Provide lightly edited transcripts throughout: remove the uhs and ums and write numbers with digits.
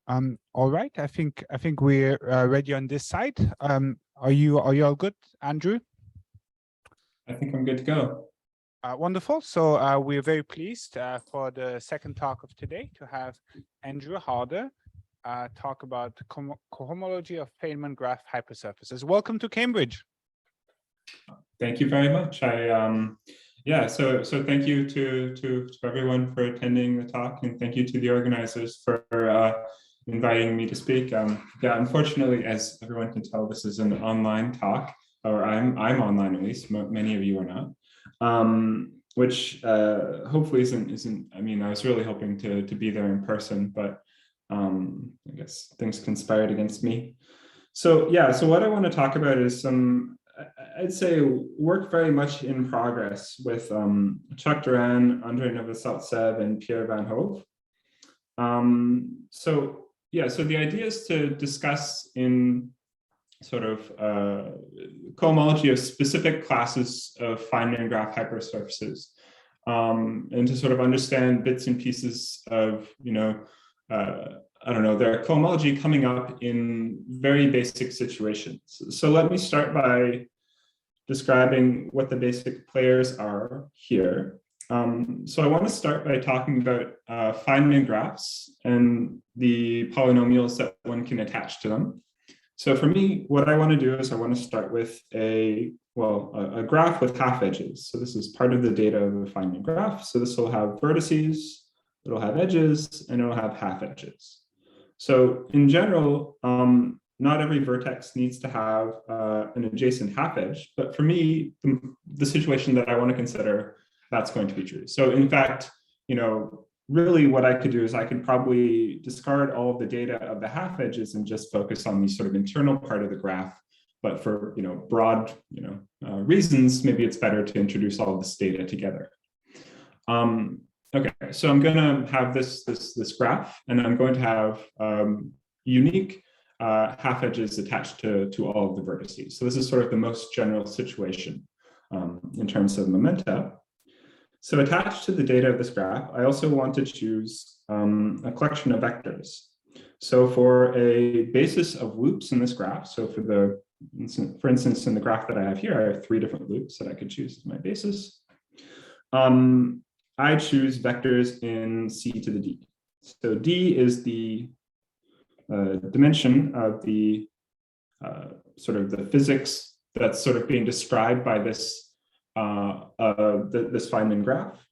All right. I think we're ready on this side. Are you all good, Andrew? I think I'm good to go. Wonderful. So we're very pleased for the second talk of today to have Andrew Harder talk about cohomology of Feynman graph hypersurfaces. Welcome to Cambridge. Thank you very much. So thank you to everyone for attending the talk, and thank you to the organizers for inviting me to speak. Unfortunately, as everyone can tell, this is an online talk, or I'm online at least. Many of you are not, which hopefully isn't. I mean, I was really hoping to be there in person, but I guess things conspired against me. So what I want to talk about is some, I'd say, work very much in progress with Chuck Duran, Andrei Novoselicev, and Pierre Van Hove. So the idea is to discuss in sort of cohomology of specific classes of Feynman graph hypersurfaces, and to sort of understand bits and pieces of, their cohomology coming up in very basic situations. So let me start by describing what the basic players are here. So I want to start by talking about Feynman graphs and the polynomials that one can attach to them. So for me, what I want to do is I want to start with a graph with half edges. So this is part of the data of a Feynman graph. So this will have vertices, it'll have edges, and it'll have half edges. So in general, not every vertex needs to have an adjacent half edge, but for me, the situation that I want to consider, that's going to be true. So in fact, really what I could do is I could probably discard all of the data of the half edges and just focus on the sort of internal part of the graph. But for broad reasons, maybe it's better to introduce all of this data together. Okay, so I'm going to have this graph, and I'm going to have unique half edges attached to all of the vertices. So this is sort of the most general situation in terms of momenta. So attached to the data of this graph, I also want to choose a collection of vectors. So for a basis of loops in this graph, so for instance, in the graph that I have here, I have 3 different loops that I could choose as my basis. I choose vectors in C to the D. So D is the dimension of the sort of the physics that's sort of being described by this this Feynman graph.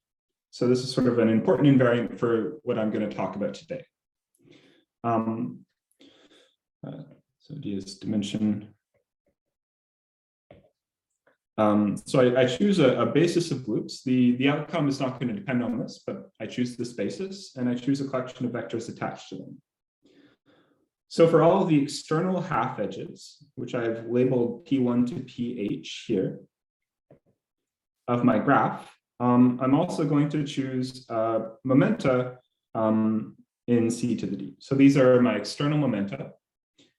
So this is sort of an important invariant for what I'm going to talk about today. So D is dimension. So I choose a basis of loops. The outcome is not going to depend on this, but I choose this basis, and I choose a collection of vectors attached to them. So for all the external half edges, which I've labeled P1 to PH here, of my graph, I'm also going to choose momenta in C to the D. So these are my external momenta,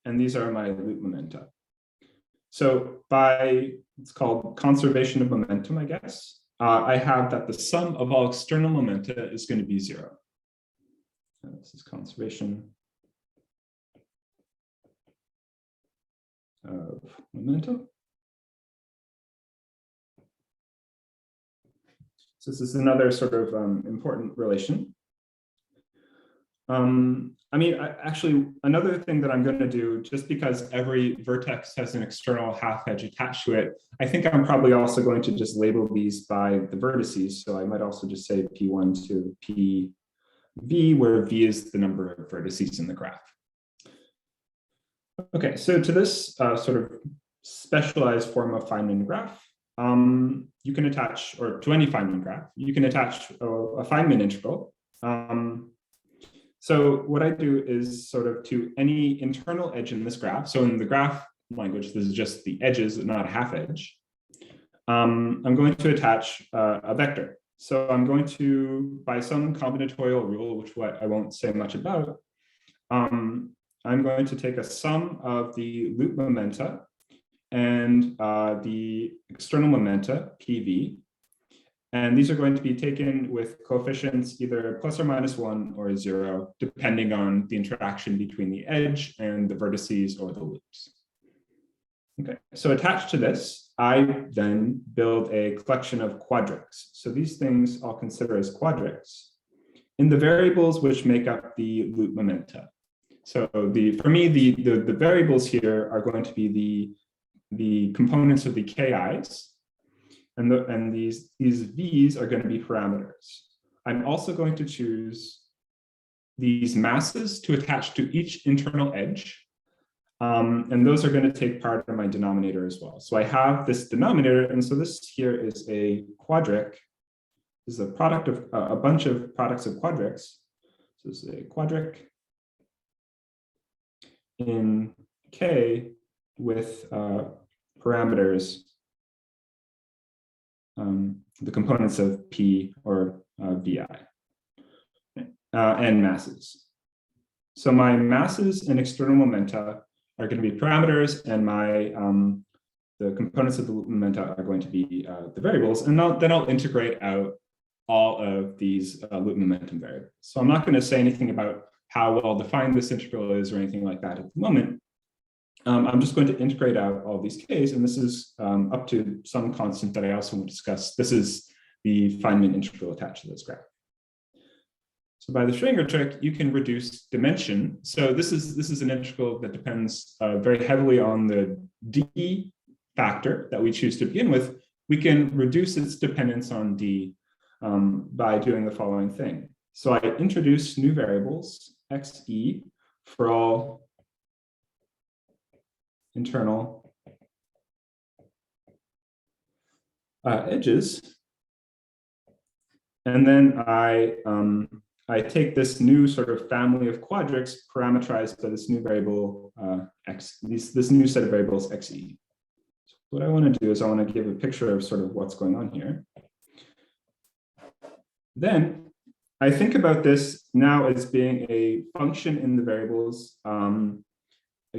and these are my loop momenta. So by, it's called conservation of momentum, I guess, I have that the sum of all external momenta is going to be 0. This is conservation of momentum. So this is another sort of important relation. Actually, another thing that I'm going to do, just because every vertex has an external half edge attached to it, I think I'm probably also going to just label these by the vertices. So I might also just say P1 to PV, where V is the number of vertices in the graph. Okay, so to this sort of specialized form of Feynman graph, you can attach, or to any Feynman graph, you can attach a Feynman integral. So what I do is sort of to any internal edge in this graph. So in the graph language, this is just the edges, not a half edge. I'm going to attach a vector. So I'm going to, by some combinatorial rule, which I won't say much about, I'm going to take a sum of the loop momenta and the external momenta, PV, And these are going to be taken with coefficients either plus or minus 1 or 0, depending on the interaction between the edge and the vertices or the loops. Okay, so attached to this, I then build a collection of quadrics. So these things I'll consider as quadrics in the variables which make up the loop momenta. So for me, the variables here are going to be the components of the ki's, and these v's are going to be parameters. I'm also going to choose these masses to attach to each internal edge. And those are going to take part of my denominator as well. So I have this denominator, and so this here is a quadric. This is a product of a bunch of products of quadrics. So this is a quadric in K with parameters, the components of P or VI, and masses. So my masses and external momenta are going to be parameters, and my the components of the loop momenta are going to be the variables, and then I'll integrate out all of these loop momentum variables. So I'm not going to say anything about how well defined this integral is or anything like that at the moment. I'm just going to integrate out all these k's, and this is up to some constant that I also want to discuss. This is the Feynman integral attached to this graph. So by the Schrödinger trick, you can reduce dimension. So this is an integral that depends very heavily on the d factor that we choose to begin with. We can reduce its dependence on d by doing the following thing. So I introduce new variables, xe, for all internal edges. And then I take this new sort of family of quadrics parameterized by this new variable x, this new set of variables xe. So what I want to do is I want to give a picture of sort of what's going on here. Then I think about this now as being a function in the variables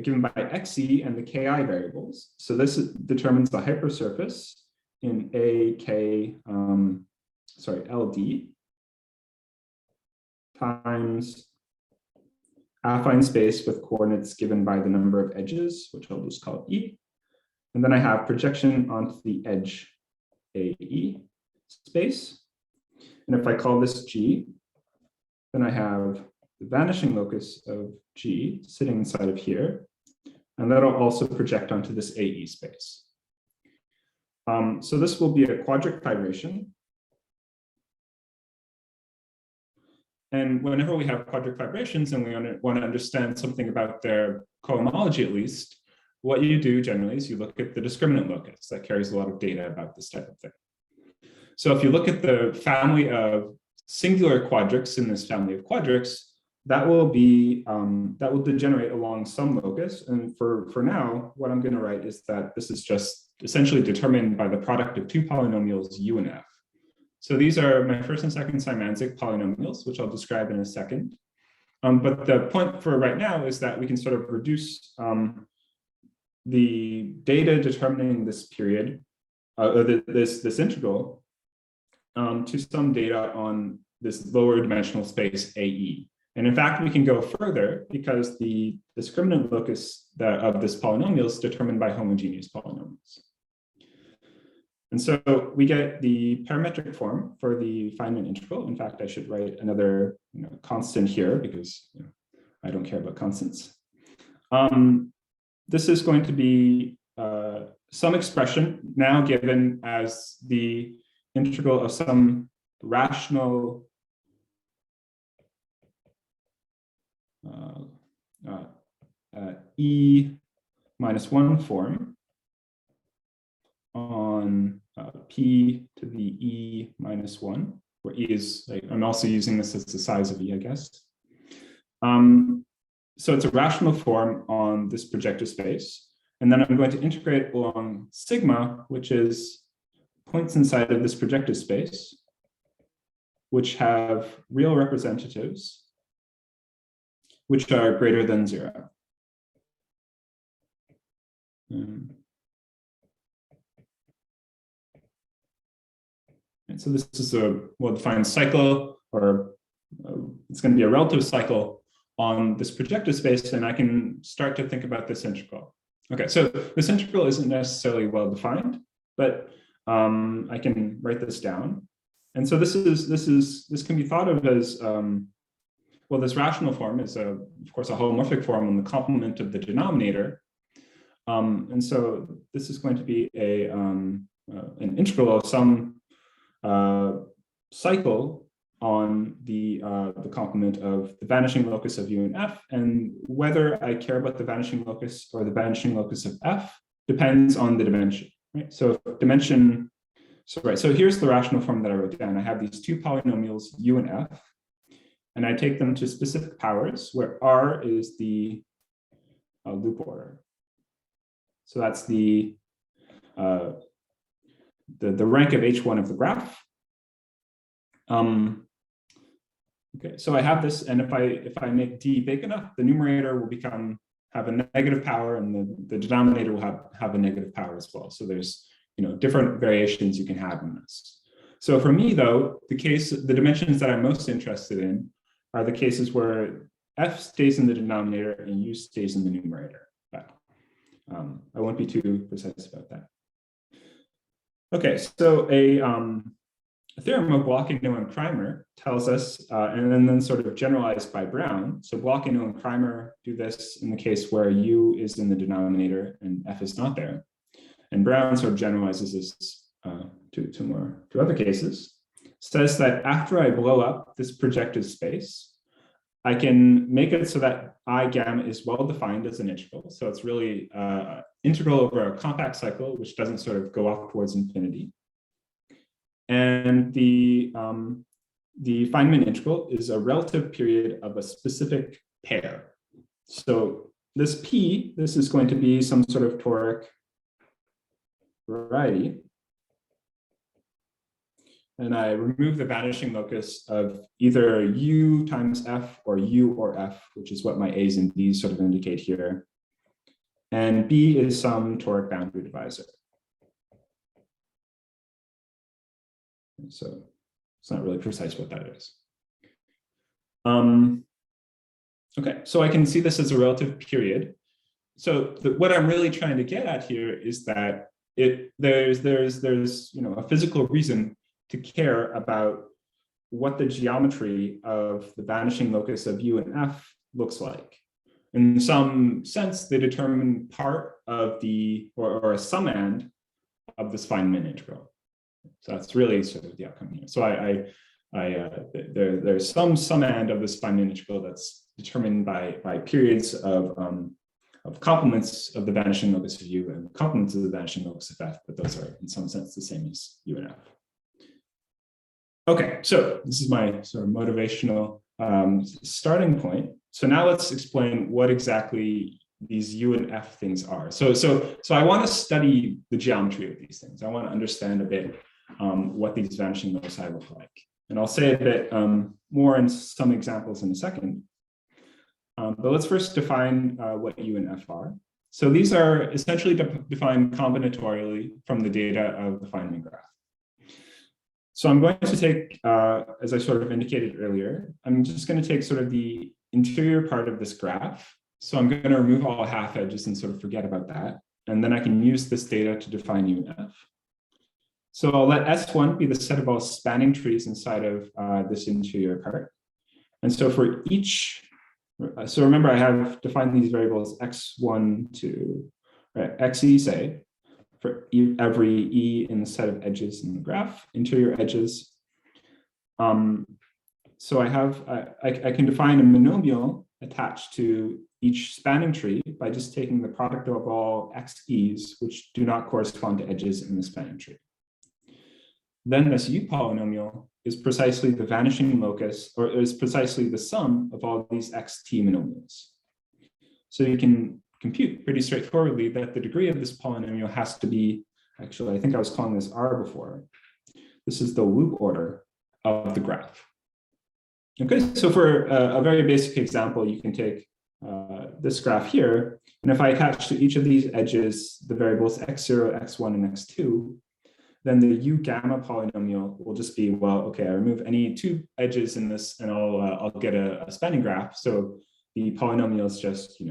given by xe and the ki variables. So this determines the hypersurface in LD times affine space with coordinates given by the number of edges, which I'll just call E. And then I have projection onto the edge AE space. And if I call this G, then I have the vanishing locus of G sitting inside of here. And that'll also project onto this AE space. So this will be a quadric fibration. And whenever we have quadric fibrations and we want to understand something about their cohomology at least, what you do generally is you look at the discriminant locus that carries a lot of data about this type of thing. So if you look at the family of singular quadrics in this family of quadrics, that will degenerate along some locus. And for now, what I'm going to write is that this is just essentially determined by the product of two polynomials U and F. So these are my first and second Symanzik polynomials, which I'll describe in a second. But the point for right now is that we can sort of reduce the data determining this period, this integral, to some data on this lower dimensional space AE. And in fact, we can go further because the discriminant locus of this polynomial is determined by homogeneous polynomials. And so we get the parametric form for the Feynman integral. In fact, I should write another constant here because I don't care about constants. This is going to be some expression now given as the integral of some rational E minus 1 form on P to the E minus 1, where E is, I'm also using this as the size of E, I guess. So it's a rational form on this projective space. And then I'm going to integrate along sigma, which is points inside of this projective space, which have real representatives, which are greater than 0. And so this is a well-defined cycle, or it's going to be a relative cycle on this projective space, and I can start to think about this integral. Okay, so this integral isn't necessarily well-defined, but I can write this down. And so this can be thought of as well, this rational form is of course a holomorphic form on the complement of the denominator. And so this is going to be an integral of some cycle on the complement of the vanishing locus of U and F, and whether I care about the vanishing locus or the vanishing locus of F depends on the dimension, right? So dimension, so here's the rational form that I wrote down. I have these two polynomials U and F, and I take them to specific powers where R is the loop order. So that's the rank of H1 of the graph. Okay, so I have this, and if I make D big enough, the numerator will have a negative power, and the denominator will have a negative power as well. So there's different variations you can have in this. So for me though, the dimensions that I'm most interested in are the cases where F stays in the denominator and U stays in the numerator. But I won't be too precise about that. Okay, so a theorem of Bloch-Esnault-Kreimer tells us, and then sort of generalized by Brown. So Bloch-Esnault-Kreimer do this in the case where U is in the denominator and F is not there. And Brown sort of generalizes this to other cases. Says that after I blow up this projective space, I can make it so that I gamma is well defined as an integral. So it's really integral over a compact cycle, which doesn't sort of go off towards infinity. And the Feynman integral is a relative period of a specific pair. So this P, this is going to be some sort of toric variety. And I remove the vanishing locus of either U times F or U or F, which is what my A's and B's sort of indicate here. And B is some toric boundary divisor. So it's not really precise what that is. Okay, so I can see this as a relative period. So what I'm really trying to get at here is that there's a physical reason to care about what the geometry of the vanishing locus of U and F looks like. In some sense, they determine part of or a summand of this Feynman integral. So that's really sort of the outcome here. So there's some summand of this Feynman integral that's determined by periods of complements of the vanishing locus of U and complements of the vanishing locus of F, but those are in some sense the same as U and F. Okay, so this is my sort of motivational starting point. So now let's explain what exactly these U and F things are. So I want to study the geometry of these things. I want to understand a bit what these vanishing loci look like. And I'll say a bit more in some examples in a second. But let's first define what U and F are. So these are essentially defined combinatorially from the data of the Feynman graph. So I'm going to take, as I sort of indicated earlier, I'm just going to take sort of the interior part of this graph. So I'm going to remove all half edges and sort of forget about that. And then I can use this data to define U and F. So I'll let S1 be the set of all spanning trees inside of this interior part. And so for each, so remember I have defined these variables X1 to XE, say, for every E in the set of edges in the graph, interior edges. So I can define a monomial attached to each spanning tree by just taking the product of all XEs, which do not correspond to edges in the spanning tree. Then this U polynomial is precisely the vanishing locus, or is precisely the sum of all these XT monomials. So you can compute pretty straightforwardly that the degree of this polynomial has to be, actually, I think I was calling this R before. This is the loop order of the graph. Okay, so for a very basic example, you can take this graph here, and if I attach to each of these edges the variables x0, x1, and x2, then the U gamma polynomial will just be, well, okay, I remove any two edges in this and I'll get a spanning graph. So the polynomial is just,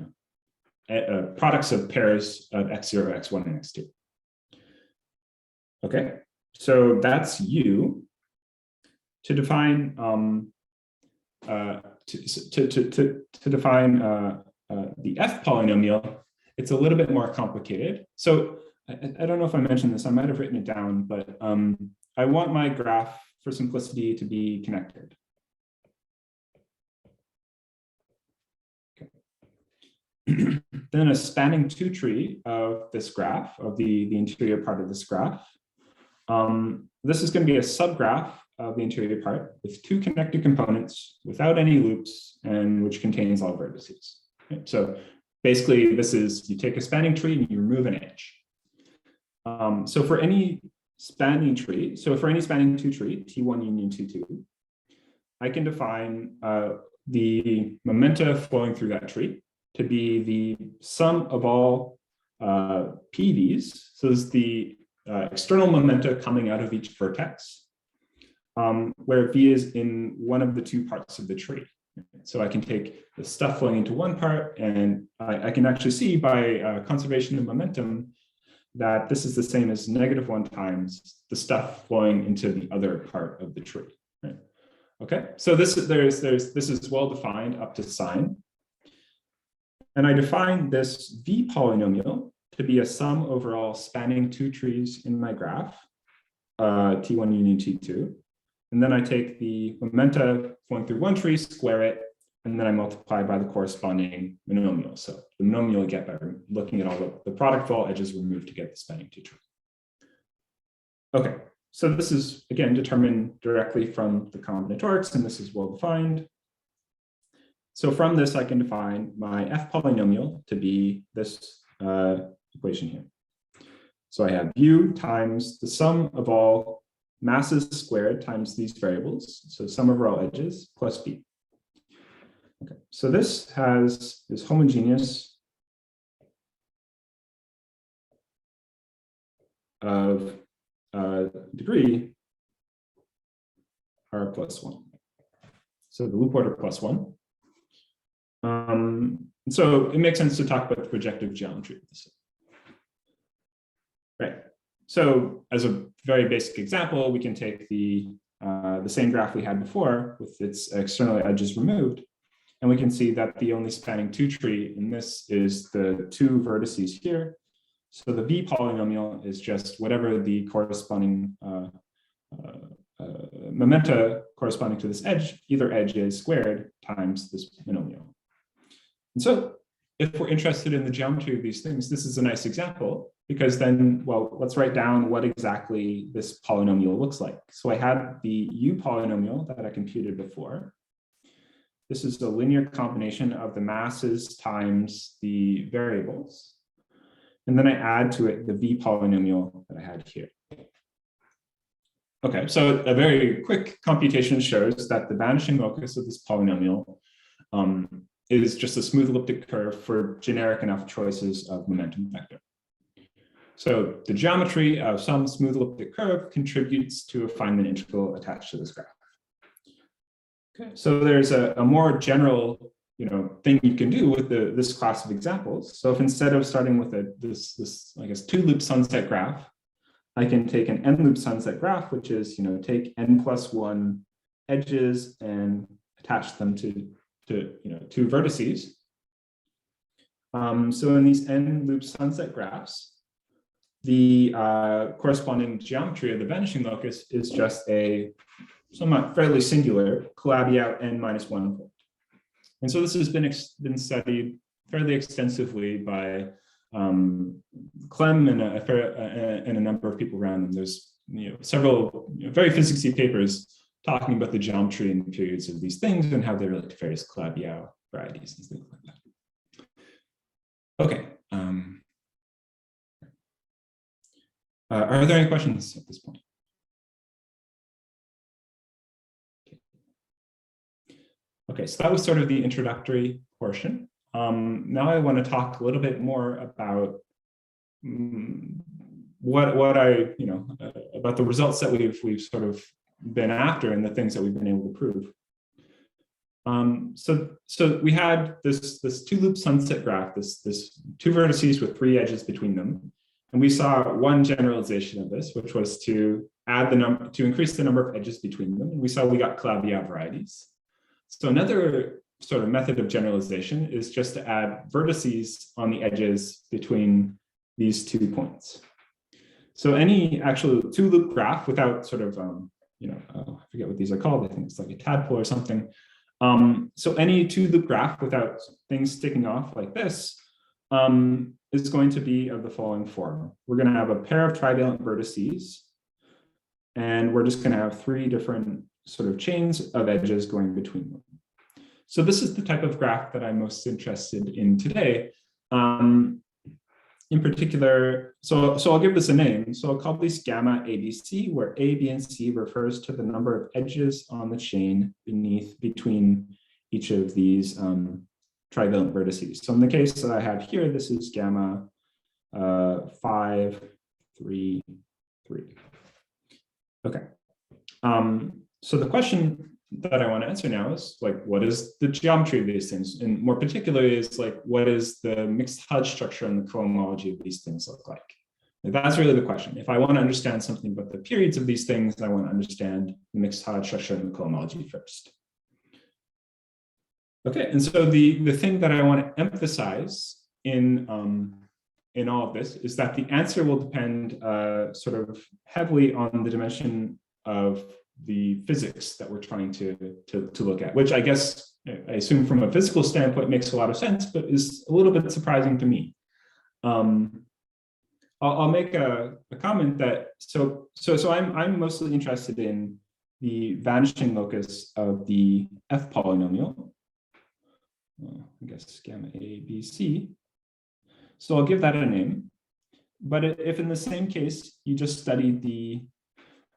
products of pairs of x0, x1, and x2. Okay, so that's U. To define to define the F polynomial, it's a little bit more complicated. So I don't know if I mentioned this, I might have written it down, but I want my graph for simplicity to be connected. Okay. Then a spanning two tree of this graph, of the interior part of this graph. This is going to be a subgraph of the interior part with two connected components without any loops and which contains all vertices. Okay. So basically this is, you take a spanning tree and you remove an edge. So for any spanning tree, so for any spanning two tree, T1 union T2, I can define the momenta flowing through that tree to be the sum of all PVs. So this is the external momenta coming out of each vertex, where V is in one of the two parts of the tree. So I can take the stuff flowing into one part, and I can actually see by conservation of momentum that this is the same as -1 times the stuff flowing into the other part of the tree. Right? Okay, so this is well defined up to sign, and I define this V polynomial to be a sum over all spanning two trees in my graph, T1 union T2, and then I take the momenta flowing through one tree, square it, and then I multiply by the corresponding monomial. So the monomial I get by looking at all the product of all edges removed to get the spanning two tree. Okay, so this is again determined directly from the combinatorics, and this is well defined. So from this, I can define my F polynomial to be this equation here. So I have U times the sum of all masses squared times these variables, so sum over all edges plus B. Okay, so this is homogeneous of degree R plus 1. So the loop order plus 1. So it makes sense to talk about the projective geometry of this. Right. So as a very basic example, we can take the same graph we had before with its external edges removed. And we can see that the only spanning two tree in this is the two vertices here. So the V polynomial is just whatever the corresponding momenta corresponding to this edge, either edge is squared times this monomial. And so if we're interested in the geometry of these things, this is a nice example, because then, well, let's write down what exactly this polynomial looks like. So I had the U polynomial that I computed before. This is a linear combination of the masses times the variables. And then I add to it the V polynomial that I had here. Okay, so a very quick computation shows that the vanishing locus of this polynomial is just a smooth elliptic curve for generic enough choices of momentum vector. So the geometry of some smooth elliptic curve contributes to a Feynman integral attached to this graph. Okay, so there's a more general, thing you can do with this class of examples. So if instead of starting with this I guess 2-loop sunset graph, I can take an n-loop sunset graph, which is take n+1 edges and attach them to two vertices. So in these n-loop sunset graphs, the corresponding geometry of the vanishing locus is just a somewhat fairly singular Calabi-Yau n-1 point. And so this has been studied fairly extensively by Klemm and a number of people around them. There's several very physicsy papers talking about the geometry and periods of these things and how they relate to various Calabi-Yau varieties and things like that. Okay. Are there any questions at this point? Okay, so that was sort of the introductory portion. Now I want to talk a little bit more about what I, about the results that we've sort of been after and the things that we've been able to prove. So we had this two-loop sunset graph, this two vertices with three edges between them, and we saw one generalization of this, which was to increase the number of edges between them, and we saw we got Calabi-Yau varieties. So another sort of method of generalization is just to add vertices on the edges between these 2 points. So any actual two-loop graph without sort of I forget what these are called. I think it's like a tadpole or something. So any two-loop graph without things sticking off like this is going to be of the following form. We're going to have a pair of trivalent vertices, and we're just going to have three different sort of chains of edges going between them. So this is the type of graph that I'm most interested in today. In particular, so I'll give this a name. So I'll call these gamma ABC, where A, B, and C refers to the number of edges on the chain between each of these trivalent vertices. So in the case that I have here, this is gamma 5, 3, 3. Okay. So the question that I want to answer now is like, what is the geometry of these things? And more particularly is like, what is the mixed Hodge structure and the cohomology of these things look like? That's really the question. If I want to understand something about the periods of these things, I want to understand the mixed Hodge structure and the cohomology first. Okay, and so the thing that I want to emphasize in all of this is that the answer will depend sort of heavily on the dimension of the physics that we're trying to look at, which I guess I assume from a physical standpoint makes a lot of sense, but is a little bit surprising to me. I'll make a comment that so I'm mostly interested in the vanishing locus of the F polynomial. I guess gamma A, B, C. So I'll give that a name. But if in the same case you just studied the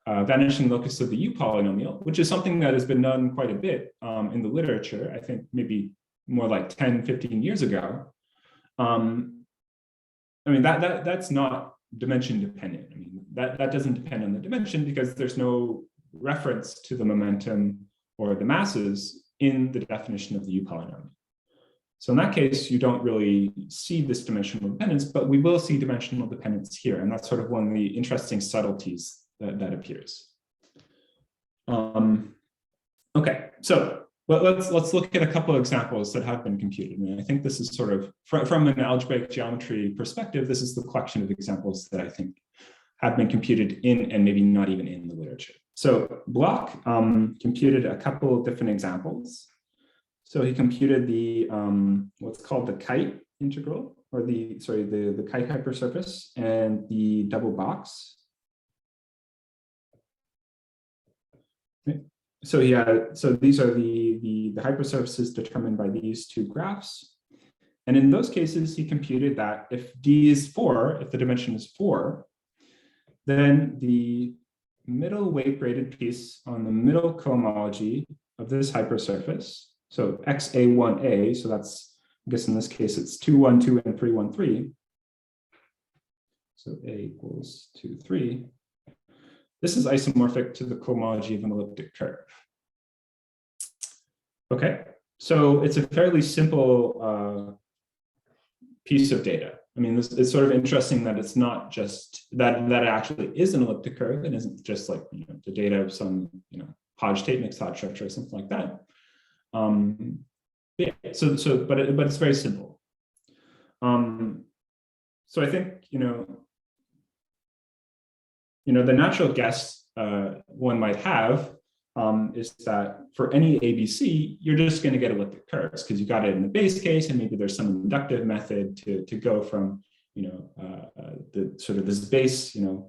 vanishing locus of the U polynomial, which is something that has been done quite a bit in the literature, I think maybe more like 10, 15 years ago. I mean, that's not dimension dependent. I mean, that doesn't depend on the dimension because there's no reference to the momentum or the masses in the definition of the U polynomial. So in that case, you don't really see this dimensional dependence, but we will see dimensional dependence here. And that's sort of one of the interesting subtleties that appears. Okay, so let's look at a couple of examples that have been computed. And I think this is sort of, from an algebraic geometry perspective, this is the collection of examples that I think have been computed in and maybe not even in the literature. So Bloch computed a couple of different examples. So he computed the what's called the kite integral, or the kite hypersurface, and the double box. Okay. So these are the hypersurfaces determined by these two graphs. And in those cases, he computed that if D is 4, if the dimension is 4, then the middle weight braided piece on the middle cohomology of this hypersurface, so XA1A, so that's, I guess in this case, it's 2, 1, 2, and 3, 1, 3. So A equals 2, 3. This is isomorphic to the cohomology of an elliptic curve. Okay, so it's a fairly simple piece of data. I mean, it's sort of interesting that it's not just that it actually is an elliptic curve and isn't just like the data of some Hodge tape mixed Hodge structure or something like that. Yeah, but it's very simple. So I think the natural guess one might have is that for any ABC, you're just going to get elliptic curves because you got it in the base case, and maybe there's some inductive method to go from the sort of this base 1,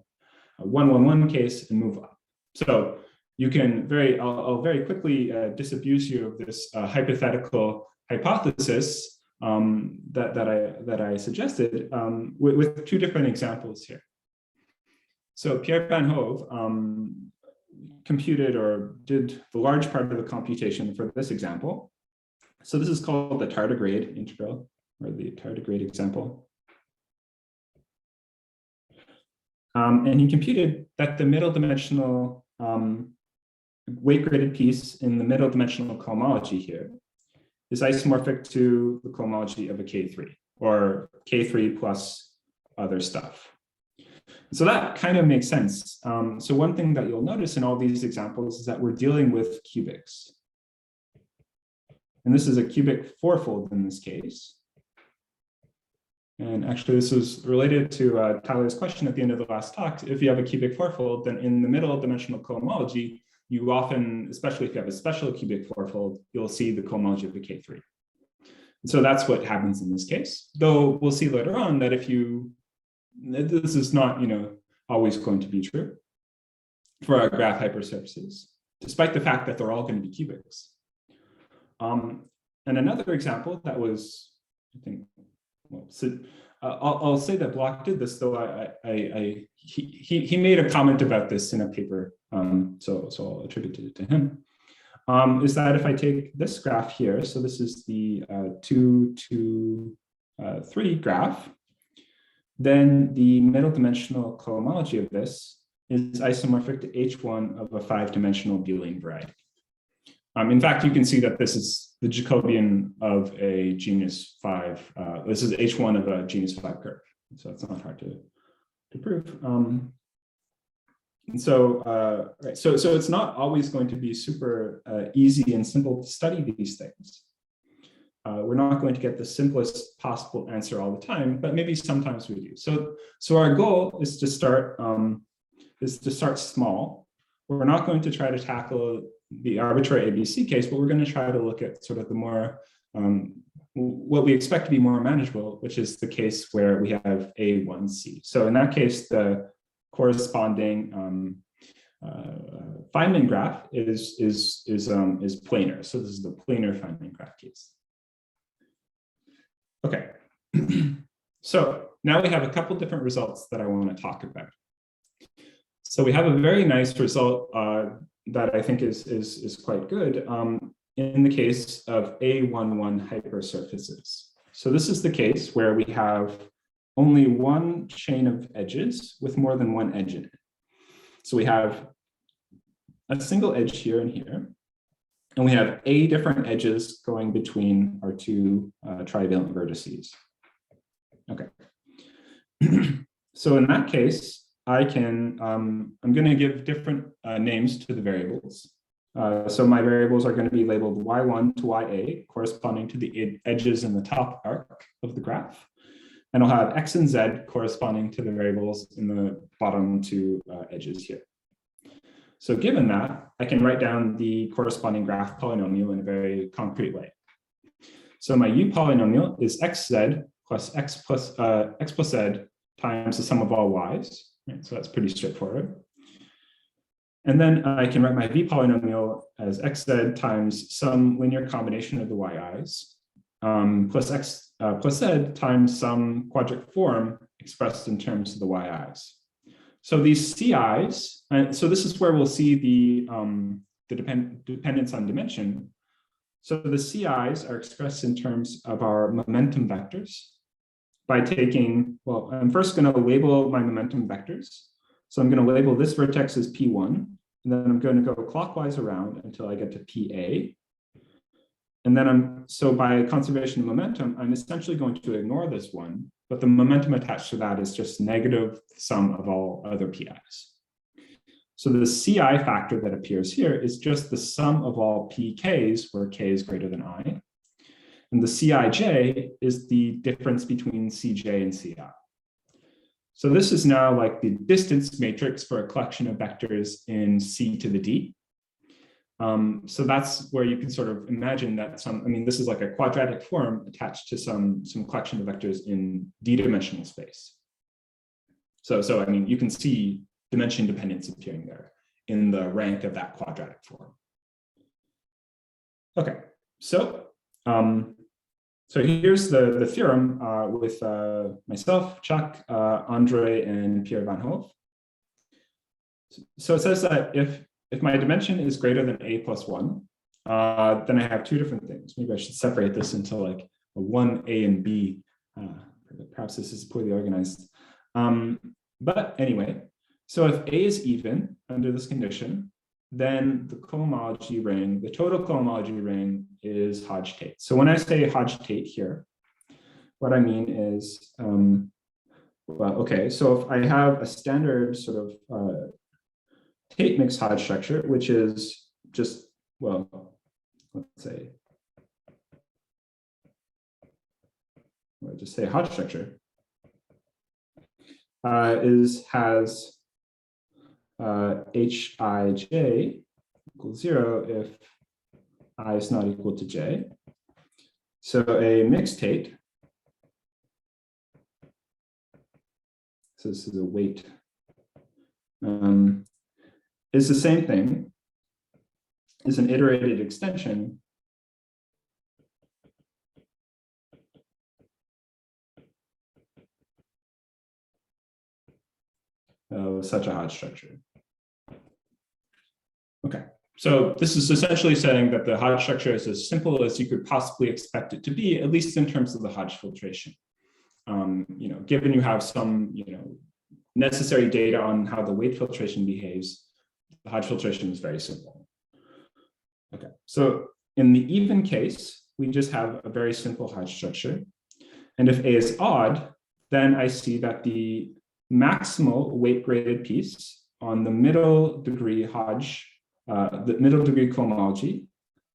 1, 1 case and move up. So you can I'll very quickly disabuse you of this hypothetical hypothesis that I suggested with two different examples here. So Pierre Van Hove computed or did the large part of the computation for this example. So this is called the tardigrade integral, or the tardigrade example. And he computed that the middle dimensional weight-graded piece in the middle dimensional cohomology here is isomorphic to the cohomology of a K3, or K3 plus other stuff. So that kind of makes sense. So one thing that you'll notice in all these examples is that we're dealing with cubics. And this is a cubic fourfold in this case. And actually, this was related to Tyler's question at the end of the last talk. If you have a cubic fourfold, then in the middle dimensional cohomology, you often, especially if you have a special cubic fourfold, you'll see the cohomology of the K3. And so that's what happens in this case. Though we'll see later on that this is not, always going to be true for our graph hypersurfaces, despite the fact that they're all going to be cubics. And another example that was, I think, well, so I'll say that Bloch did this, though he made a comment about this in a paper, so I'll attribute it to him. Is that if I take this graph here, so this is the 2, 2, 3 graph, then the middle dimensional cohomology of this is isomorphic to H1 of a 5-dimensional Boolean variety. In fact, you can see that this is the Jacobian of a genus 5. This is H1 of a genus 5 curve. So it's not hard to prove. And so, right, so it's not always going to be super easy and simple to study these things. We're not going to get the simplest possible answer all the time, but maybe sometimes we do. So our goal is to start small. We're not going to try to tackle the arbitrary ABC case, but we're going to try to look at sort of the more, what we expect to be more manageable, which is the case where we have A1C. So in that case, the corresponding Feynman graph is planar. So this is the planar Feynman graph case. Okay, so now we have a couple different results that I want to talk about. So we have a very nice result that I think is quite good in the case of A11 hypersurfaces. So this is the case where we have only one chain of edges with more than one edge in it. So we have a single edge here and here, and we have A different edges going between our two trivalent vertices. Okay. So in that case, I can, I'm going to give different names to the variables. So my variables are going to be labeled y1 to ya, corresponding to the edges in the top arc of the graph. And I'll have x and z corresponding to the variables in the bottom two edges here. So given that, I can write down the corresponding graph polynomial in a very concrete way. So my u polynomial is xz plus x plus z times the sum of all y's. Right? So that's pretty straightforward. And then I can write my v polynomial as xz times some linear combination of the yi's plus x plus z times some quadratic form expressed in terms of the yi's. So these CI's, so this is where we'll see the dependence on dimension. So the CI's are expressed in terms of our momentum vectors by taking, well, I'm first going to label my momentum vectors. So I'm going to label this vertex as P1, and then I'm going to go clockwise around until I get to PA. And then so by conservation of momentum, I'm essentially going to ignore this one, but the momentum attached to that is just negative sum of all other PI's. So the CI factor that appears here is just the sum of all PKs where K is greater than I. And the CIJ is the difference between CJ and CI. So this is now like the distance matrix for a collection of vectors in C to the D. So that's where you can sort of imagine that this is like a quadratic form attached to some collection of vectors in D-dimensional space. So you can see dimension dependence appearing there in the rank of that quadratic form. Okay, so here's the theorem with myself, Chuck, Andre, and Pierre Van Hove. So it says that if my dimension is greater than a plus 1, then I have two different things. Maybe I should separate this into like a 1a and b. Perhaps this is poorly organized. But anyway, so if A is even under this condition, then the cohomology ring, the total cohomology ring is Hodge-Tate. So when I say Hodge-Tate here, what I mean is, well, okay, so if I have a standard sort of Tate mixed Hodge structure, which is just, well, let's say, I'll just say Hodge structure, has Hij equals 0 if I is not equal to j. So a mixed Tate, so this is a weight, is the same thing, is an iterated extension of such a Hodge structure. Okay, so this is essentially saying that the Hodge structure is as simple as you could possibly expect it to be, at least in terms of the Hodge filtration. You know, given you have some, you know, necessary data on how the weight filtration behaves, the Hodge filtration is very simple. Okay, so in the even case, we just have a very simple Hodge structure. And if A is odd, then I see that the maximal weight graded piece on the middle degree Hodge, the middle degree cohomology,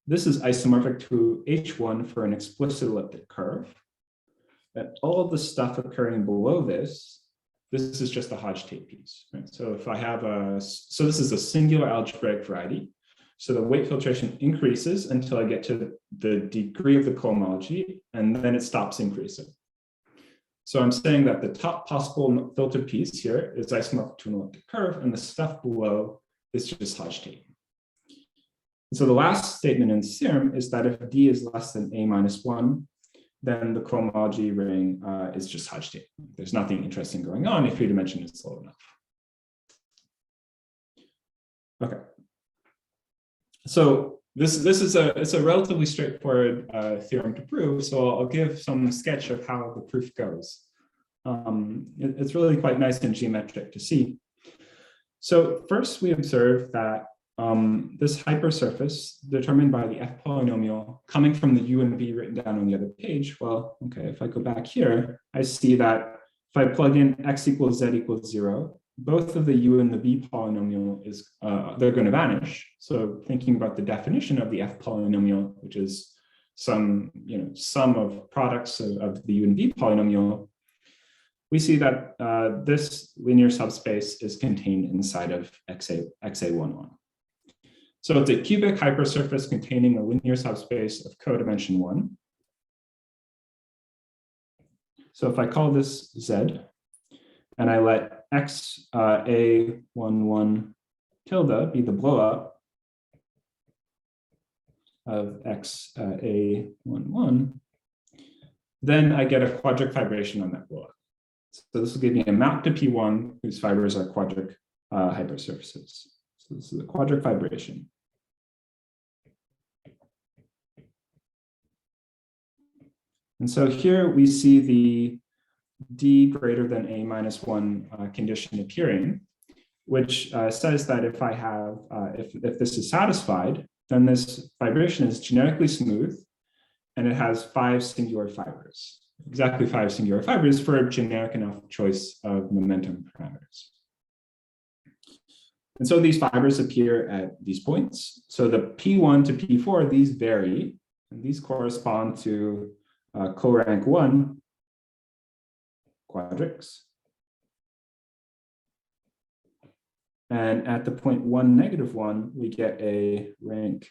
this is isomorphic to H1 for an explicit elliptic curve. And all the stuff occurring below this is just a Hodge-Tate piece. Right? So if I have so this is a singular algebraic variety. So the weight filtration increases until I get to the degree of the cohomology, and then it stops increasing. So I'm saying that the top possible filtered piece here is isomorphic to an elliptic curve, and the stuff below is just Hodge-Tate. So the last statement in this theorem is that if D is less than A minus 1, then the cohomology ring is just Hodge-Tate. There's nothing interesting going on if your dimension is low enough. Okay. So this is a relatively straightforward theorem to prove. So I'll give some sketch of how the proof goes. It's really quite nice and geometric to see. So first we observe that this hypersurface determined by the F polynomial coming from the U and V written down on the other page. Well, okay, if I go back here, I see that if I plug in x equals z equals 0, both of the U and the V polynomial is, they're going to vanish. So thinking about the definition of the F polynomial, which is some, you know, sum of products of the U and V polynomial, we see that this linear subspace is contained inside of XA11. So it's a cubic hypersurface containing a linear subspace of codimension 1. So if I call this Z, and I let XA11 tilde be the blowup of XA11, then I get a quadric fibration on that blowup. So this will give me a map to P1 whose fibers are quadric hypersurfaces. So this is a quadric fibration. And so here we see the D greater than A minus 1 condition appearing, which says that if I have, if this is satisfied, then this fibration is genetically smooth and it has 5 singular fibers, exactly 5 singular fibers for a generic enough choice of momentum parameters. And so these fibers appear at these points. So the P1 to P4, these vary, and these correspond to co-rank 1 quadrics. And at the point 1, -1, we get a rank.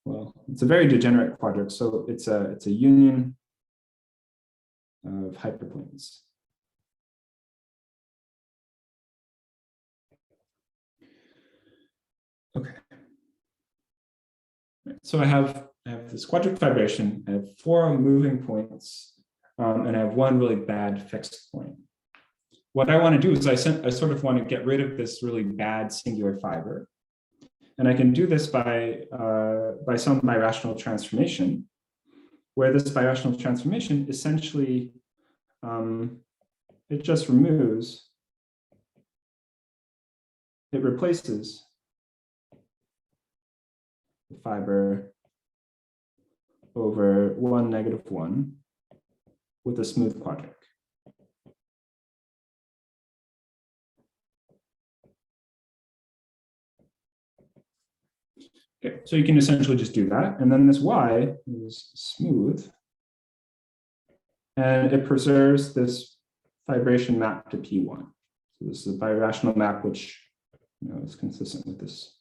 Well, it's a very degenerate quadric, so it's a union of hyperplanes. Okay. So I have this quadric fibration. I have 4 moving points, and I have 1 really bad fixed point. What I want to do is I sort of want to get rid of this really bad singular fiber, and I can do this by some birational transformation, where this birational transformation essentially it just removes it replaces the fiber over 1, -1 with a smooth quadratic. Okay, so you can essentially just do that. And then this y is smooth. And it preserves this fibration map to P1. So this is a birational map, which is consistent with this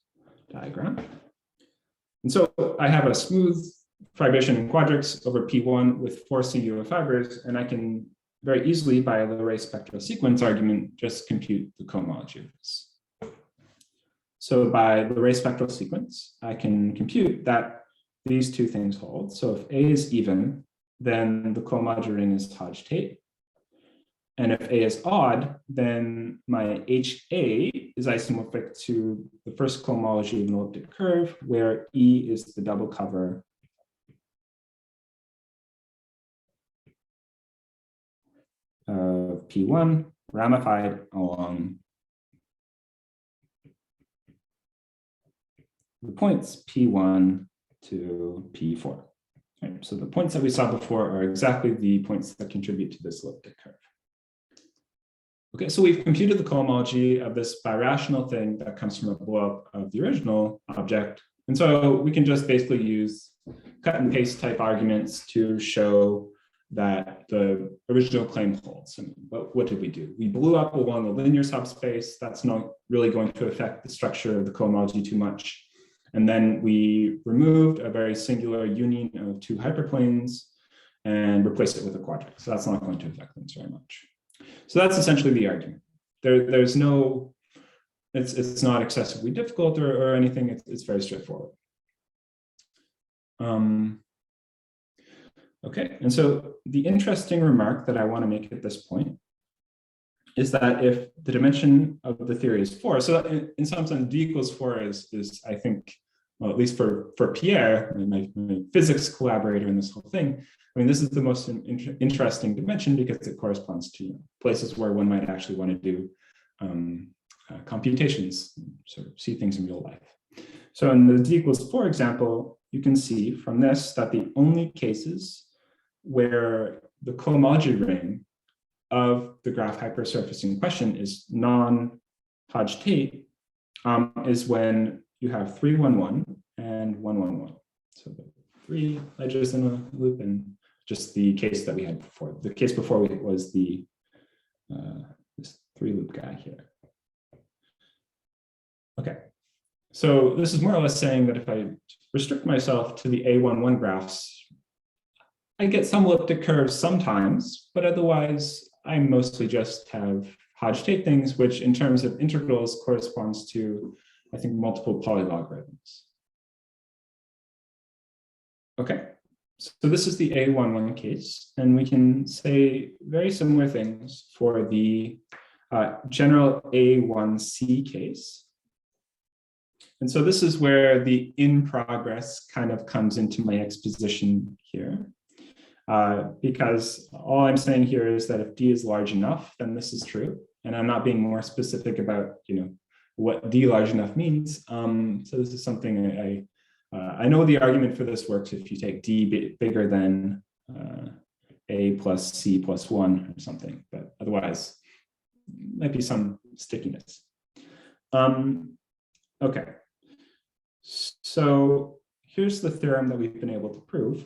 diagram. And so I have a smooth fibration in quadrics over P1 with 4 singular fibers, and I can very easily, by a Leray spectral sequence argument, just compute the cohomology of this. So by Leray spectral sequence, I can compute that these two things hold. So if A is even, then the cohomology ring is Hodge-Tate. And if A is odd, then my HA is isomorphic to the first cohomology of an elliptic curve, where E is the double cover of P1 ramified along the points P1 to P4. Right? So the points that we saw before are exactly the points that contribute to this elliptic curve. Okay, so we've computed the cohomology of this birational thing that comes from a blow-up of the original object. And so we can just basically use cut and paste type arguments to show that the original claim holds. But what did we do? We blew up along a linear subspace. That's not really going to affect the structure of the cohomology too much. And then we removed a very singular union of two hyperplanes and replaced it with a quadratic. So that's not going to affect things very much. So that's essentially the argument. There's no, it's not excessively difficult or anything. It's very straightforward. Okay, and so the interesting remark that I want to make at this point is that if the dimension of the theory is 4, so in some sense d equals 4 is I think, well, at least for Pierre, my physics collaborator in this whole thing, I mean, this is the most interesting dimension because it corresponds to places where one might actually want to do computations, sort of see things in real life. So in the d equals 4 example, you can see from this that the only cases where the cohomology ring of the graph hypersurface in question is non-Hodge-Tate is when you have 3, 1, 1 and 1, 1, 1. So the 3 edges in a loop and just the case that we had before. The case before was the this 3 loop guy here. Okay, so this is more or less saying that if I restrict myself to the A11 graphs, I get some elliptic curves sometimes, but otherwise I mostly just have Hodge-Tate things, which in terms of integrals corresponds to, I think, multiple polylogarithms. Okay, so this is the A11 case, and we can say very similar things for the general A1C case. And so this is where the in progress kind of comes into my exposition here. Because all I'm saying here is that if D is large enough, then this is true. And I'm not being more specific about, what D large enough means. So this is something I know the argument for this works if you take D bigger than A plus C plus 1 or something, but otherwise might be some stickiness. Okay, so here's the theorem that we've been able to prove.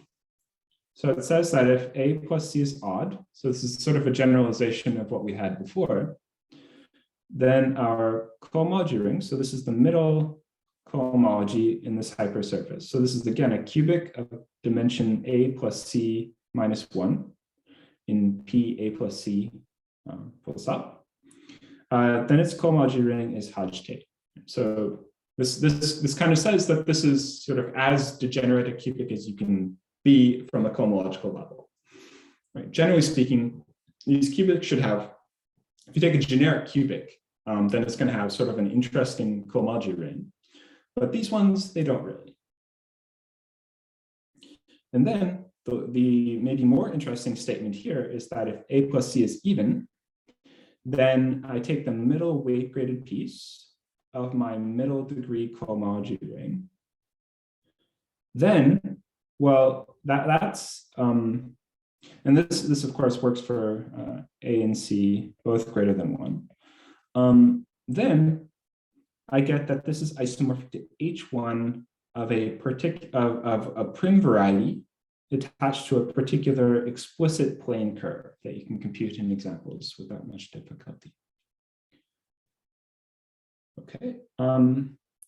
So it says that if A plus C is odd, so this is sort of a generalization of what we had before, then our cohomology ring, so this is the middle cohomology in this hypersurface. So this is again a cubic of dimension A plus C minus 1 in P A plus C full stop. Then its cohomology ring is Hodge-Tate. So this kind of says that this is sort of as degenerate a cubic as you can be from a cohomological level. Right? Generally speaking, these cubics should have, if you take a generic cubic, then it's going to have sort of an interesting cohomology ring. But these ones, they don't really. And then the maybe more interesting statement here is that if A plus C is even, then I take the middle weight graded piece of my middle degree cohomology ring, then, well, that's, and this of course works for A and C, both greater than 1. Then I get that this is isomorphic to H1 of a prim variety attached to a particular explicit plane curve that you can compute in examples without much difficulty. Okay,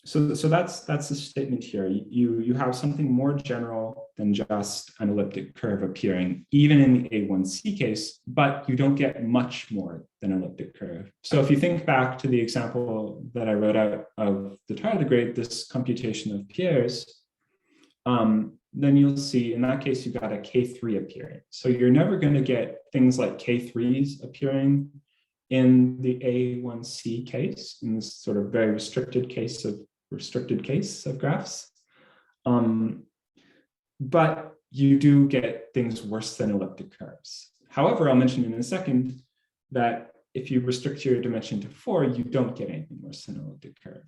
so that's the statement here. You have something more general than just an elliptic curve appearing, even in the A1C case, but you don't get much more than an elliptic curve. So if you think back to the example that I wrote out of the tardigrade, this computation of Pierre's, then you'll see in that case, you got a K3 appearing. So you're never going to get things like K3s appearing in the A1C case, in this sort of very restricted case of graphs. But you do get things worse than elliptic curves. However, I'll mention in a second that if you restrict your dimension to 4, you don't get anything worse than an elliptic curve.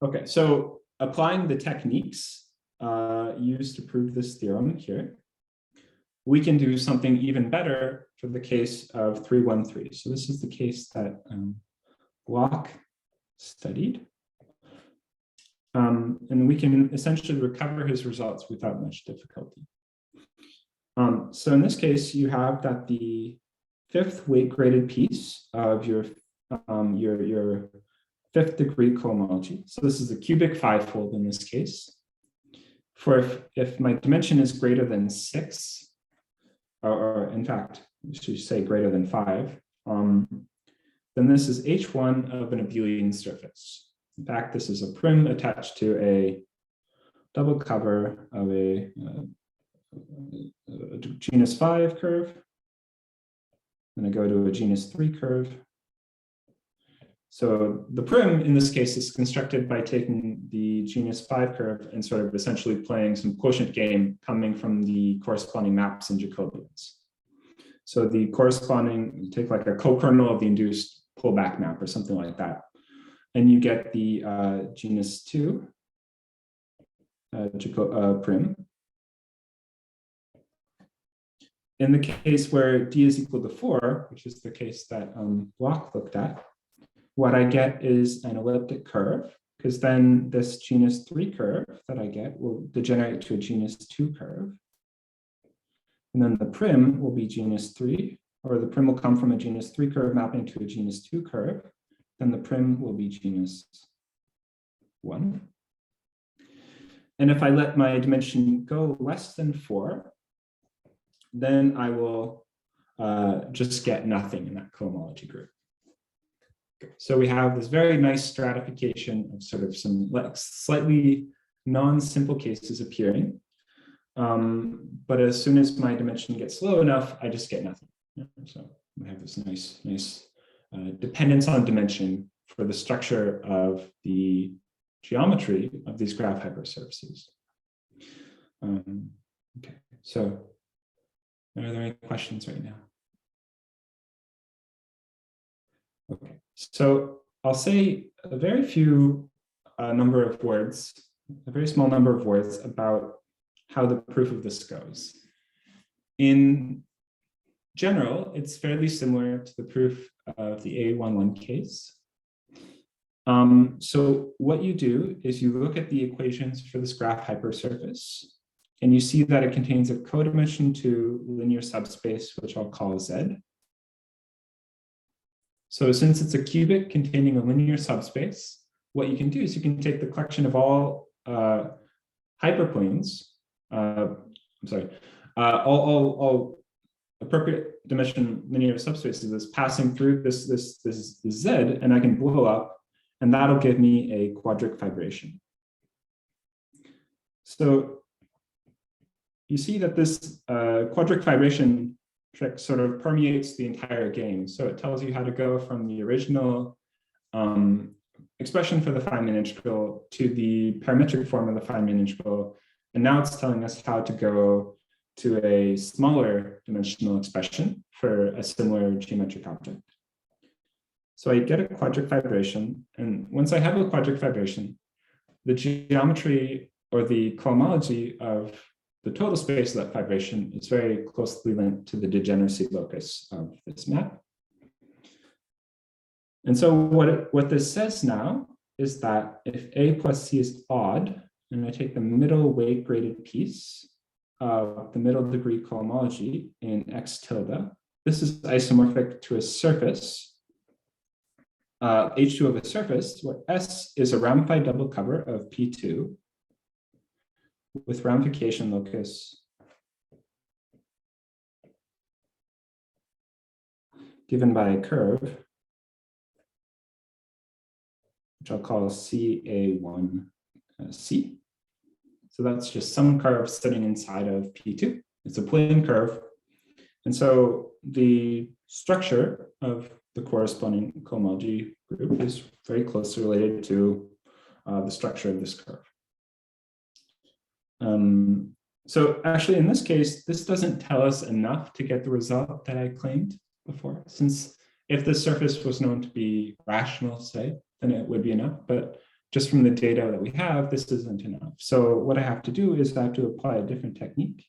Okay, so applying the techniques used to prove this theorem here, we can do something even better for the case of 313. So this is the case that Bloch studied. And we can essentially recover his results without much difficulty. So in this case, you have that the fifth weight graded piece of your fifth degree cohomology. So this is a cubic fivefold in this case. For if my dimension is greater than 6, or in fact, we should say greater than 5, then this is H1 of an abelian surface. In fact, this is a prim attached to a double cover of a genus 5 curve. Then I go to a genus 3 curve. So the prim in this case is constructed by taking the genus 5 curve and sort of essentially playing some quotient game coming from the corresponding maps in Jacobians. So the corresponding, you take like a co-kernel of the induced pullback map or something like that. And you get the genus 2 prim. In the case where d is equal to 4, which is the case that Bloch looked at, what I get is an elliptic curve, because then this genus 3 curve that I get will degenerate to a genus 2 curve. And then the prim will be genus 3, or the prim will come from a genus 3 curve mapping to a genus 2 curve. Then the prim will be genus 1. And if I let my dimension go less than 4, then I will just get nothing in that cohomology group. So we have this very nice stratification of sort of some slightly non-simple cases appearing. But as soon as my dimension gets low enough, I just get nothing. So we have this nice dependence on dimension for the structure of the geometry of these graph hypersurfaces. Okay, so are there any questions right now? Okay, so I'll say a very few number of words, a very small number of words about how the proof of this goes. In general, it's fairly similar to the proof of the A11 case. So what you do is you look at the equations for this graph hypersurface, and you see that it contains a codimension to linear subspace, which I'll call Z. So since it's a cubic containing a linear subspace, what you can do is you can take the collection of all hyperplanes, all appropriate dimension linear subspaces that's passing through this Z, and I can blow up, and that'll give me a quadric fibration. So you see that this quadric fibration trick sort of permeates the entire game. So it tells you how to go from the original expression for the Feynman integral to the parametric form of the Feynman integral. And now it's telling us how to go to a smaller dimensional expression for a similar geometric object. So I get a quadratic fibration, and once I have a quadratic fibration, the geometry or the cohomology of the total space of that fibration is very closely linked to the degeneracy locus of this map. And so what this says now is that if A plus C is odd, and I take the middle weight graded piece of the middle degree cohomology in X tilde, this is isomorphic to a surface, H2 of a surface, where S is a ramified double cover of P2 with ramification locus given by a curve, which I'll call CA1C. So that's just some curve sitting inside of P2. It's a plane curve. And so the structure of the corresponding cohomology group is very closely related to the structure of this curve. So actually, in this case, this doesn't tell us enough to get the result that I claimed before, since if the surface was known to be rational, say, then it would be enough. But just from the data that we have, this isn't enough. So what I have to do is I have to apply a different technique.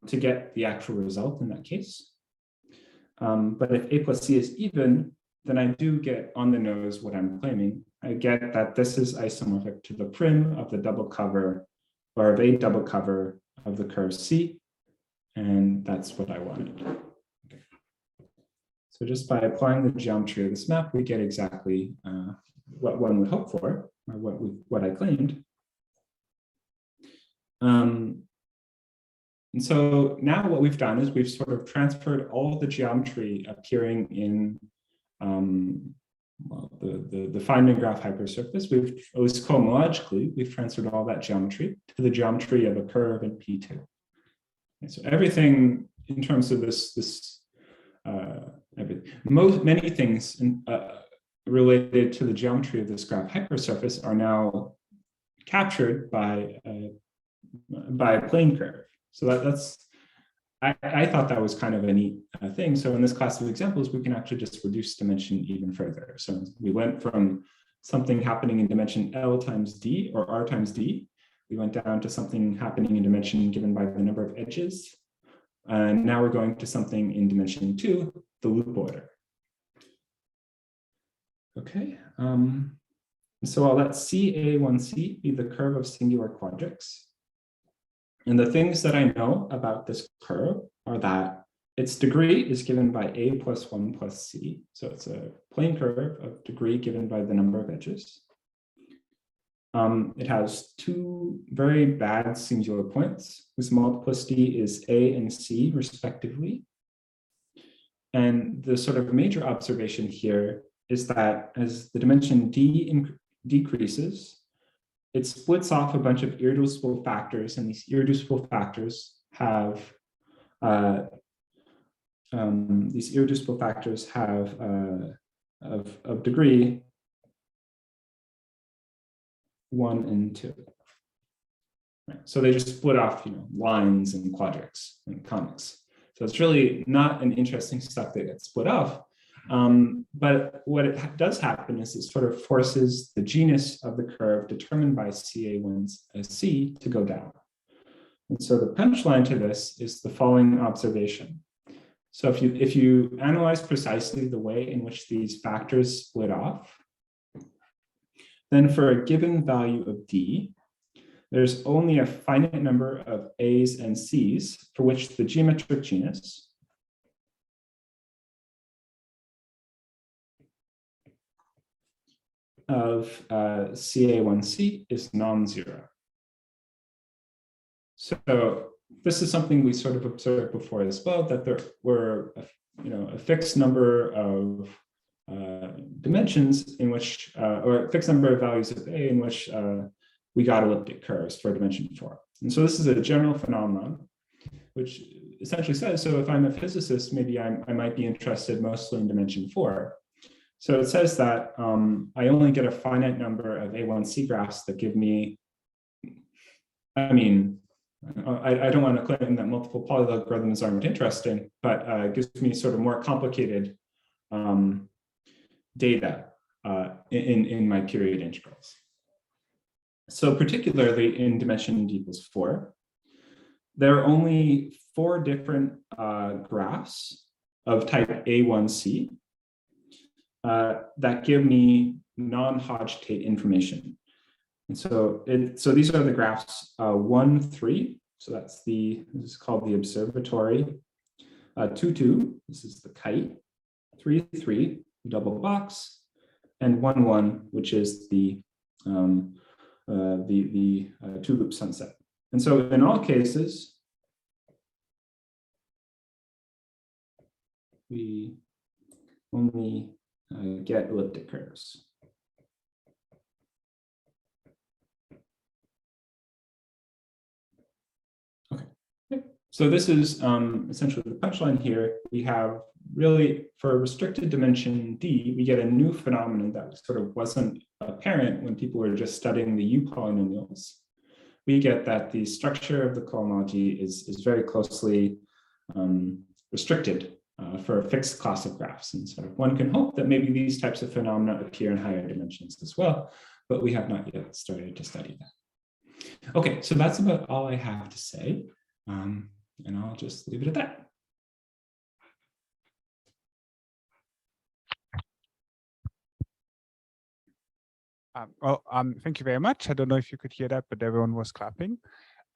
To get the actual result in that case. But if A plus C is even, then I do get on the nose what I'm claiming. I get that this is isomorphic to the prim of the double cover, or of a double cover of the curve C, and that's what I wanted. Okay. So just by applying the geometry of this map, we get exactly what one would hope for, or what I claimed. And so now what we've done is we've sort of transferred all the geometry appearing in the Feynman graph hypersurface. We've, at least cohomologically, we've transferred all that geometry to the geometry of a curve in P2. And so everything in terms of many things related to the geometry of this graph hypersurface are now captured by a plane curve. So I thought that was kind of a neat thing. So in this class of examples, we can actually just reduce dimension even further. So we went from something happening in dimension L times D or R times D. We went down to something happening in dimension given by the number of edges. And now we're going to something in dimension 2, the loop order. Okay. So I'll let CA1C be the curve of singular quadrics. And the things that I know about this curve are that its degree is given by A plus 1 plus C. So it's a plane curve of degree given by the number of edges. It has two very bad singular points whose multiplicity is A and C respectively. And the sort of major observation here is that as the dimension D decreases, it splits off a bunch of irreducible factors, and these irreducible factors have of degree 1 and 2. Right. So they just split off, lines and quadrics and conics. So it's really not an interesting stuff that gets split off. But what does happen is it sort of forces the genus of the curve determined by CA1C to go down. And so the punchline to this is the following observation. So if you analyze precisely the way in which these factors split off, then for a given value of D, there's only a finite number of A's and C's for which the geometric genus of CA1C is non-zero. So this is something we sort of observed before as well, that there were a fixed number of dimensions in which, or a fixed number of values of A in which we got elliptic curves for dimension 4. And so this is a general phenomenon, which essentially says, so if I'm a physicist, maybe I might be interested mostly in dimension 4. So it says that I only get a finite number of A1C graphs that give me, I mean, I don't want to claim that multiple polylogarithms aren't interesting, but it gives me sort of more complicated data in my period integrals. So particularly in dimension d equals 4, there are only 4 different graphs of type A1C that give me non-Hodge-Tate information. And so these are the graphs 1, 3. So this is called the observatory. 2, 2, this is the kite. 3, 3, double box, and 1, 1, which is the two-loop sunset. And so in all cases, we only get elliptic curves. Okay, so this is essentially the punchline here. We have really, for a restricted dimension D, we get a new phenomenon that sort of wasn't apparent when people were just studying the U polynomials. We get that the structure of the cohomology is very closely restricted for a fixed class of graphs. And sort of one can hope that maybe these types of phenomena appear in higher dimensions as well, but we have not yet started to study that. Okay, so that's about all I have to say, and I'll just leave it at that. Thank you very much. I don't know if you could hear that, but everyone was clapping.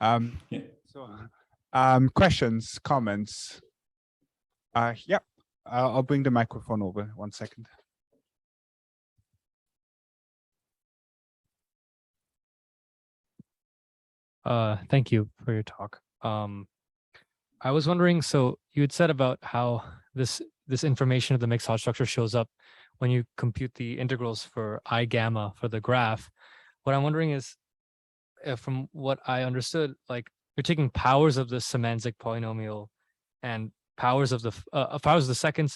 Yeah. So, questions, comments? Yeah, I'll bring the microphone over. 1 second. Thank you for your talk. I was wondering, so you had said about how this information of the mixed Hodge structure shows up when you compute the integrals for I gamma for the graph. What I'm wondering is, from what I understood, like you're taking powers of the Symanzik polynomial and powers of the second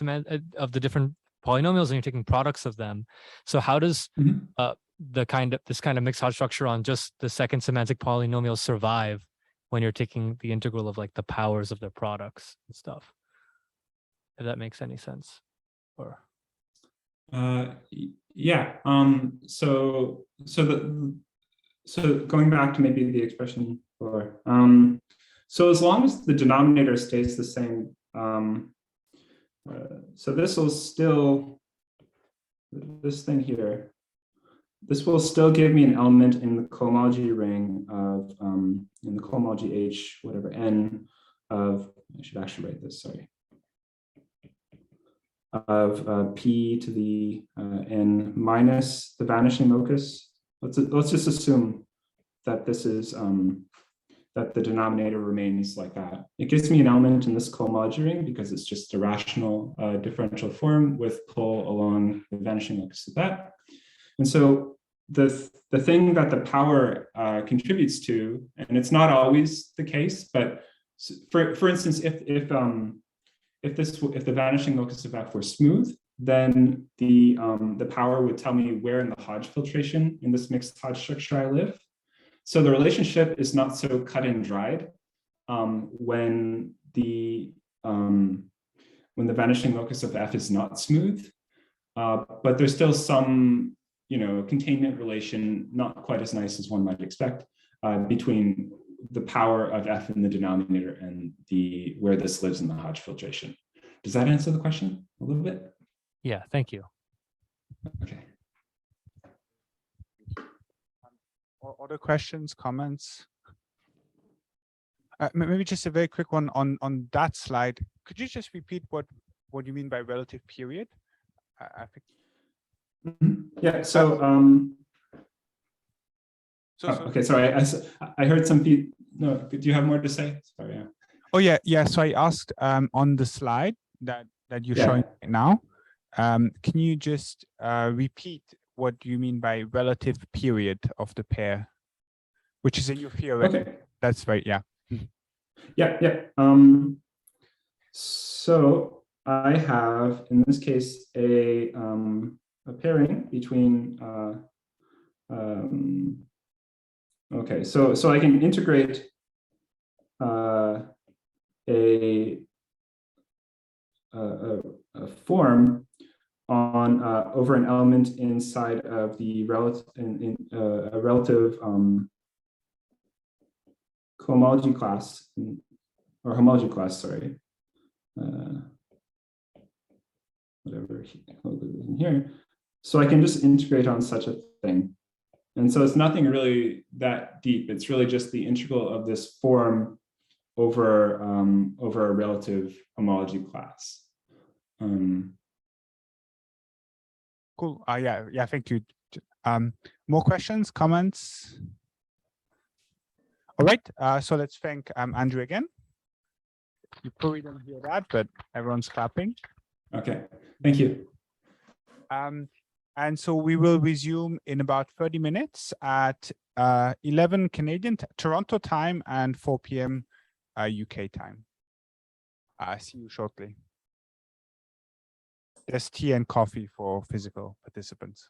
of the different polynomials, and you're taking products of them. So how does this kind of mixed Hodge structure on just the second Symanzik polynomial survive when you're taking the integral of like the powers of their products and stuff? If that makes any sense, or yeah. So going back to maybe the expression before. So as long as the denominator stays the same, so this will still, this thing here, this will still give me an element in the cohomology ring of, in the cohomology H, whatever, n of, I should actually write this, sorry, of p to the n minus the vanishing locus. Let's just assume that this is, that the denominator remains like that. It gives me an element in this cohomology ring because it's just a rational differential form with pull along the vanishing locus of that. And so the thing that the power contributes to, and it's not always the case, but for instance, if the vanishing locus of F were smooth, then the power would tell me where in the Hodge filtration in this mixed Hodge structure I live. So the relationship is not so cut and dried when the vanishing locus of F is not smooth, but there's still some, containment relation, not quite as nice as one might expect, between the power of F in the denominator and where this lives in the Hodge filtration. Does that answer the question a little bit? Yeah, thank you. Okay. Other questions, comments? Maybe just a very quick one on that slide. Could you just repeat what you mean by relative period? I think. Yeah. So. Okay. Sorry. I heard some people. No. Do you have more to say? Sorry. Yeah. Oh yeah. Yeah. So I asked on the slide that you're showing right now. Can you just repeat what you mean by relative period of the pair, which is in your theorem? Okay. That's right. Yeah. Yeah. Yeah. So I have, in this case, a pairing between okay, so I can integrate a form on over an element inside of the relative a relative cohomology class, or homology class, sorry. Whatever in here. So I can just integrate on such a thing. And so it's nothing really that deep. It's really just the integral of this form over over a relative homology class. Cool. Yeah, thank you. More questions, comments? All right, so let's thank Andrew again. You probably don't hear that, but everyone's clapping. Okay, thank you. And so we will resume in about 30 minutes at 11 Canadian, Toronto time, and 4 p.m. UK time. See you shortly. There's tea and coffee for physical participants.